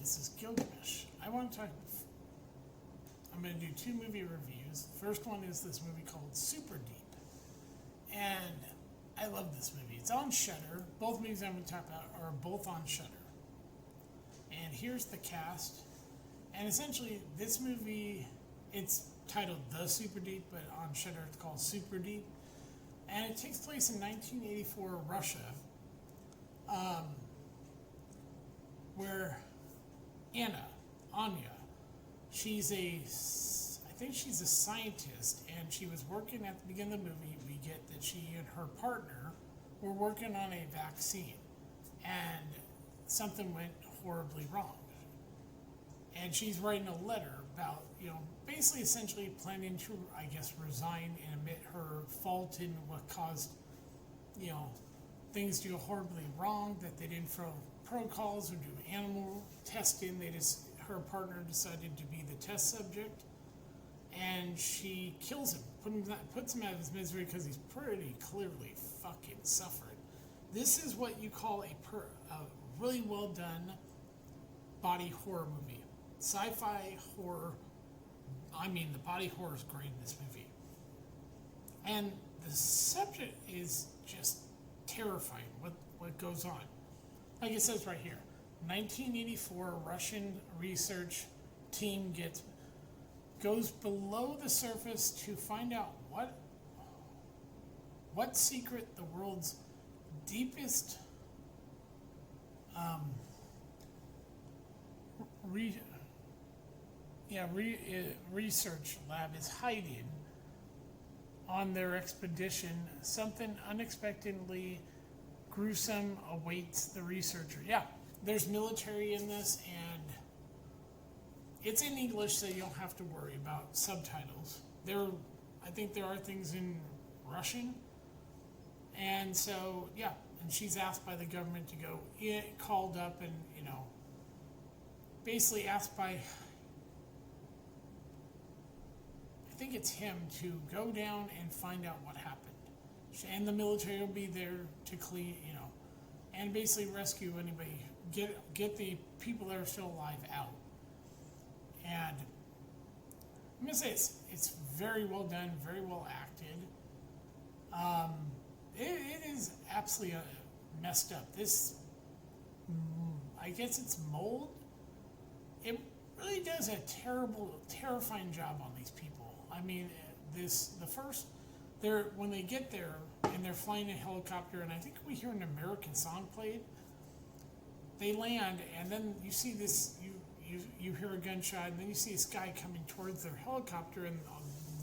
This is Gilgamesh. I'm going to do 2 movie reviews. The first one is this movie called Superdeep. And I love this movie. It's on Shudder. Both movies I'm going to talk about are both on Shudder. And here's the cast. And essentially, this movie, it's titled The Superdeep, but on Shudder it's called Superdeep. And it takes place in 1984 Russia, where Anya, I think she's a scientist, and she was working at the beginning of the movie. We get that she and her partner were working on a vaccine, and something went horribly wrong. And she's writing a letter about, basically essentially planning to, resign and admit her fault in what caused, things to go horribly wrong, that they didn't follow protocols or do animal testing. Her partner decided to be the test subject, and she kills him, puts him out of his misery because he's pretty clearly fucking suffering. This is what you call a really well done body horror movie. Sci-fi horror. The body horror is great in this movie. And the subject is just terrifying, what goes on. Like it says right here, 1984 Russian research team goes below the surface to find out what secret the world's deepest research lab is hiding. On their expedition, something unexpectedly gruesome awaits the researcher. Yeah, there's military in this, and it's in English, so you don't have to worry about subtitles. I think there are things in Russian, and so and she's asked by the government to go, called up, and basically asked by, I think it's him, to go down and find out what happened. And the military will be there to clean, and basically rescue anybody, get the people that are still alive out. And I'm going to say it's very well done, very well acted. It is absolutely messed up. This, I guess it's mold. It really does a terrifying job on these people. When they get there and they're flying a helicopter, and I think we hear an American song played. They land, and then you see this. You hear a gunshot, and then you see this guy coming towards their helicopter, and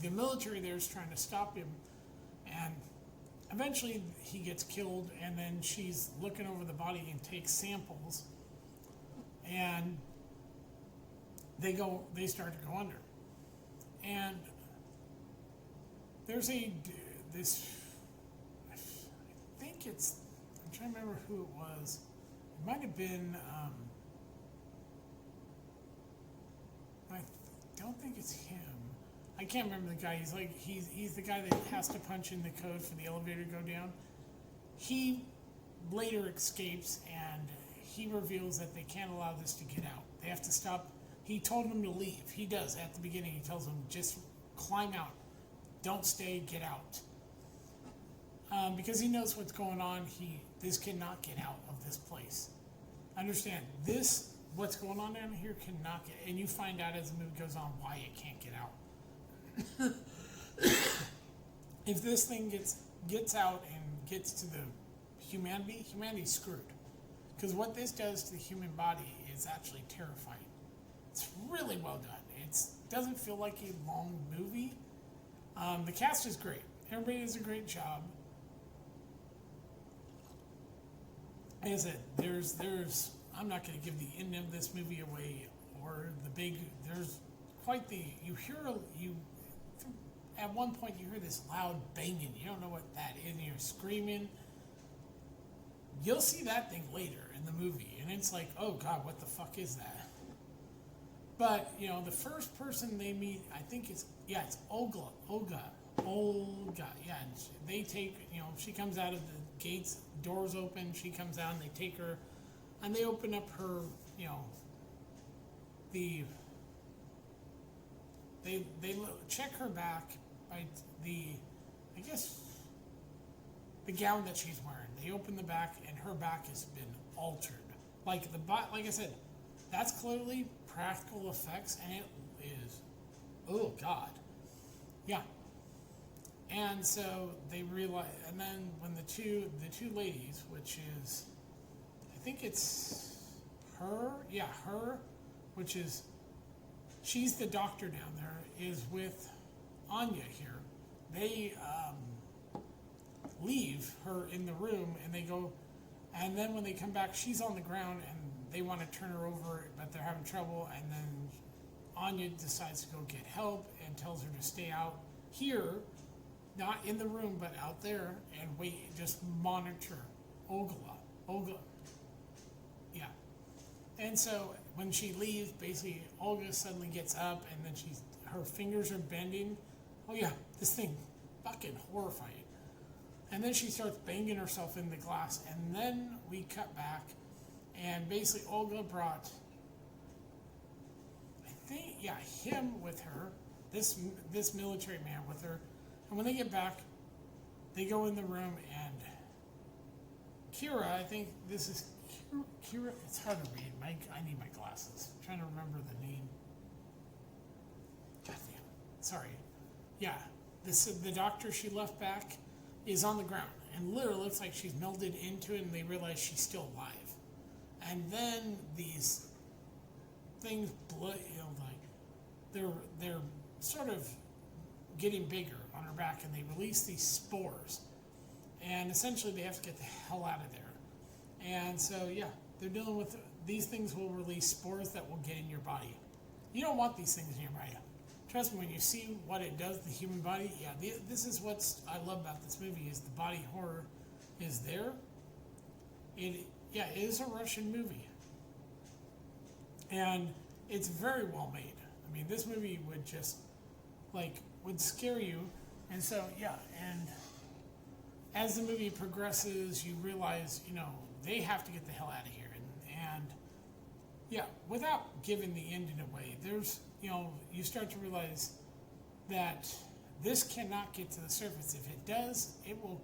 the military there is trying to stop him, and eventually he gets killed. And then she's looking over the body and takes samples, and they start to go under. And there's I think I'm trying to remember who it was. It might have been, I don't think it's him. I can't remember the guy. He's the guy that has to punch in the code for the elevator to go down. He later escapes, and he reveals that they can't allow this to get out. They have to stop. He told them to leave. He does. At the beginning, he tells them, just climb out. Don't stay, get out. Because he knows what's going on. This cannot get out of this place. Understand, what's going on down here cannot get, and you find out as the movie goes on why it can't get out. If this thing gets out and gets to the humanity's screwed. Because what this does to the human body is actually terrifying. It's really well done. It doesn't feel like a long movie. The cast is great. Everybody does a great job. Like I said, I'm not going to give the end of this movie away, or there's quite at one point you hear this loud banging. You don't know what that is, and you're screaming. You'll see that thing later in the movie, and it's like, oh God, what the fuck is that? But, the first person they meet, I think it's Olga, yeah, and they take, she comes out of the gates, doors open, she comes out, and they take her, and they open up her, the they check her back by I guess the gown that she's wearing. They open the back, and her back has been altered. Like like I said, that's clearly practical effects, and it is, oh God, yeah. And so they realize, and then when the two ladies, which is, I think it's her, yeah, her, which is, she's the doctor down there, is with Anya here. They leave her in the room, and they go, and then when they come back, she's on the ground, and they want to turn her over, but they're having trouble, and then Anya decides to go get help and tells her to stay out here, not in the room, but out there, and wait, just monitor Olga. Yeah. And so when she leaves, basically Olga suddenly gets up, and then her fingers are bending. Oh yeah, this thing, fucking horrifying. And then she starts banging herself in the glass, and then we cut back, and basically Olga brought, I think, yeah, him with her, this military man with her, and when they get back, they go in the room, and Kira, I think this is Kira, it's hard to read, I need my glasses, I'm trying to remember the name. God damn, sorry. Yeah, the doctor she left back is on the ground, and literally looks like she's melded into it, and they realize she's still alive. And then these things, like they're sort of getting bigger on her back, and they release these spores, and essentially they have to get the hell out of there. And so yeah, they're dealing with these things will release spores that will get in your body. You don't want these things in your body. Trust me, when you see what it does to the human body, yeah, this is what I love about this movie, is the body horror is there. It is a Russian movie. And it's very well made. I mean, this movie would scare you. And so, yeah, and as the movie progresses, you realize, they have to get the hell out of here. And yeah, without giving the ending away, there's, you start to realize that this cannot get to the surface. If it does, it will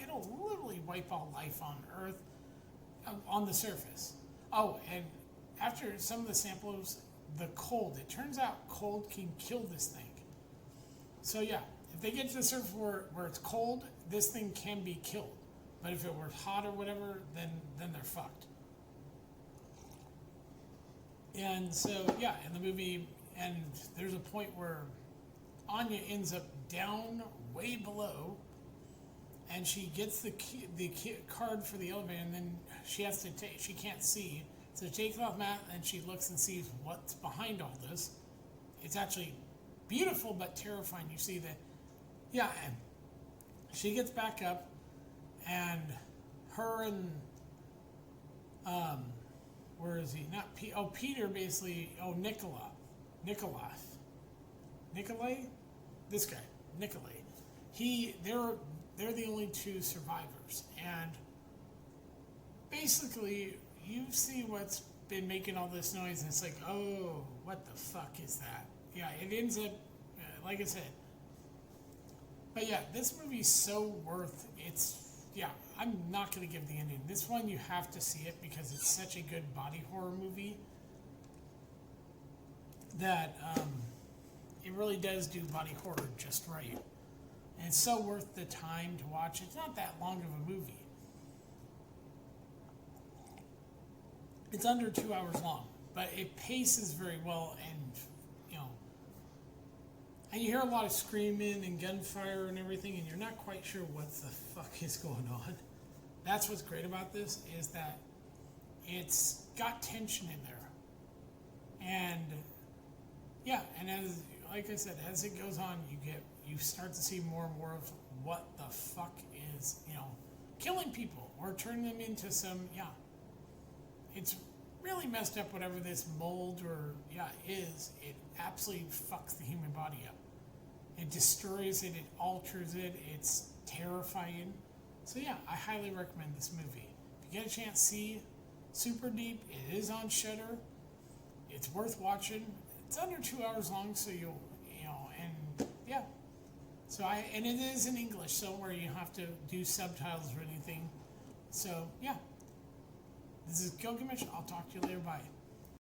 it'll literally wipe out life on Earth, on the surface. Oh, and after some of the samples, the cold, it turns out cold can kill this thing. So yeah, if they get to the surface where it's cold, this thing can be killed. But if it were hot or whatever, then they're fucked. And so, yeah, in the movie, and there's a point where Anya ends up down way below, and she gets the card for the elevator, and then she can't see, so she takes off mat, and she looks and sees what's behind all this. It's actually beautiful but terrifying. You see that, yeah, and she gets back up, and her and where is he? Not Peter, basically. Nikolai. This guy, Nikolai. They're the only two survivors, and basically you see what's been making all this noise, and it's like, oh, what the fuck is that? Yeah, it ends up, like I said. But yeah, this movie's so worth it's. Yeah, I'm not going to give the ending. This one, you have to see it because it's such a good body horror movie that it really does do body horror just right. And it's so worth the time to watch. It's not that long of a movie. It's under 2 hours long, but it paces very well, and and you hear a lot of screaming and gunfire and everything, and you're not quite sure what the fuck is going on. That's what's great about this, is that it's got tension in there. And yeah, and as like I said, as it goes on, you start to see more and more of what the fuck is, killing people or turning them into some, it's really messed up. Whatever this mold or is, it absolutely fucks the human body up. It destroys it, it alters it, it's terrifying. So yeah, I highly recommend this movie. If you get a chance, see Superdeep. It is on Shudder, It's worth watching. It's under 2 hours long, so and yeah. So and it is in English, so where you have to do subtitles or anything. So yeah. This is Gilgamesh. I'll talk to you later. Bye.